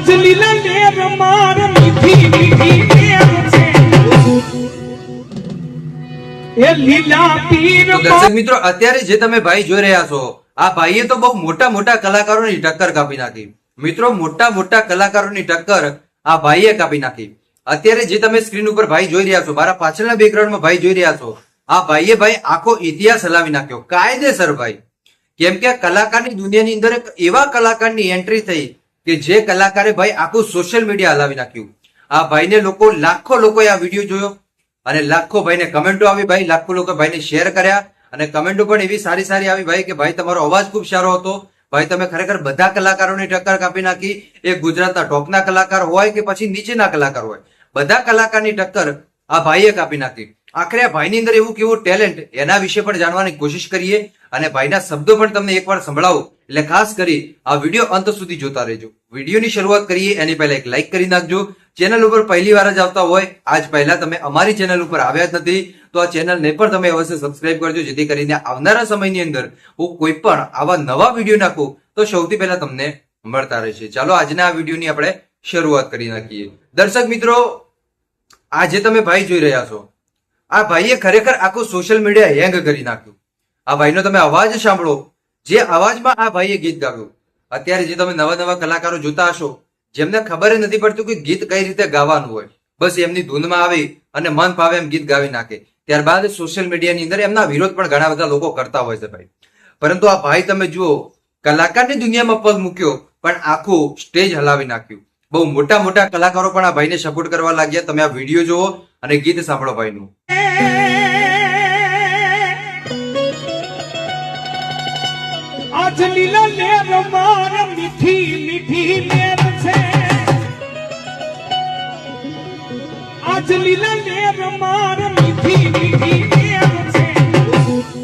આજ લીલા લેર માર મીઠી મીઠી લેર છે એ લીલા પીર દર્શક મિત્રો, અત્યારે જે તમે ભાઈ જોઈ રહ્યા છો, આ ભાઈએ તો બહુ મોટા મોટા કલાકારોની ટક્કર કાપી નાખી. મિત્રો, મોટા મોટા કલાકારોની ટક્કર આ ભાઈએ કાપી નાખી. અત્યારે જે તમે સ્ક્રીન ઉપર ભાઈ જોઈ રહ્યા છો, મારા પાછળના બેકગ્રાઉન્ડમાં ભાઈ જોઈ રહ્યા છો, આ ભાઈએ ભાઈ આખો ઇતિહાસ હલાવી નાખ્યો કાયદેસર ભાઈ. કેમ કે કલાકારની દુનિયાની અંદર એક એવા કલાકારની એન્ટ્રી થઈ કે જે કલાકારે ભાઈ આખું સોશિયલ મીડિયા હલાવી નાખ્યું. આ ભાઈને લોકો લાખો લોકોએ આ વિડીયો જોયો અને લાખો ભાઈને કમેન્ટો આવી ભાઈ, લાખો લોકો ભાઈને શેર કર્યા અને કમેન્ટો પણ એવી સારી સારી આવી ભાઈ કે ભાઈ તમારો અવાજ ખૂબ સારો હતો ભાઈ, તમે ખરેખર બધા કલાકારોની ટક્કર કાપી નાખી. એ ગુજરાતના ટોપના કલાકાર હોય કે પછી નીચેના કલાકાર હોય, બધા કલાકારની ટક્કર આ ભાઈએ કાપી નાખી. આખરે આ ભાઈની અંદર એવું કેવું ટેલેન્ટ, એના વિશે પણ જાણવાની કોશિશ કરીએ અને ભાઈના શબ્દો પણ તમને એકવાર સંભળાવું. એટલે ખાસ કરી આ વિડીયો અંત સુધી જોતા રહેજો. વિડીયોની શરૂઆત કરીએ એની પહેલા એક લાઈક કરી નાખજો. ચેનલ ઉપર પહેલી વાર જ આવતા હોય, આજ પહેલા તમે અમારી ચેનલ ઉપર આવ્યા જ નથી તો આ ચેનલને પણ તમે અવશ્ય સબસ્ક્રાઇબ કરજો, જેથી કરીને આવનારા સમયની અંદર હું કોઈ પણ આવા નવા વિડીયો નાખું તો સૌથી પહેલા તમને મળતા રહેશે. ચાલો આજના આ વિડીયોની આપણે શરૂઆત કરી નાખીએ. દર્શક મિત્રો, આ જે તમે ભાઈ જોઈ રહ્યા છો, આ ભાઈએ ખરેખર આખું સોશિયલ મીડિયા હેંગ કરી નાખ્યું. આ ભાઈનો તમે અવાજ સાંભળો, જે અવાજમાં આ ભાઈએ ગીત ગાવ્યું. અત્યારે જે તમે નવા નવા કલાકારો જોતા હશો, જેમને ખબર નથી પડતું કે ગીત કઈ રીતે ગાવાનું હોય, બસ એમની ધૂનમાં આવી અને મન ફાવે એમ ગીત ગાવી નાખે. ત્યારબાદ સોશિયલ મીડિયાની અંદર એમના વિરોધ પણ ઘણા બધા લોકો કરતા હોય છે ભાઈ. પરંતુ આ ભાઈ તમે જુઓ, કલાકારની દુનિયામાં પગ મૂક્યો પણ આખું સ્ટેજ હલાવી નાખ્યું. બહુ મોટા મોટા કલાકારો પણ આ ભાઈને સપોર્ટ કરવા લાગ્યા. તમે આ વિડીયો જુઓ અને ગીત સાંભળો ભાઈનું. આજ લીલા લેર માર મીઠી મીઠી લેર છે આજ લીલા લેર માર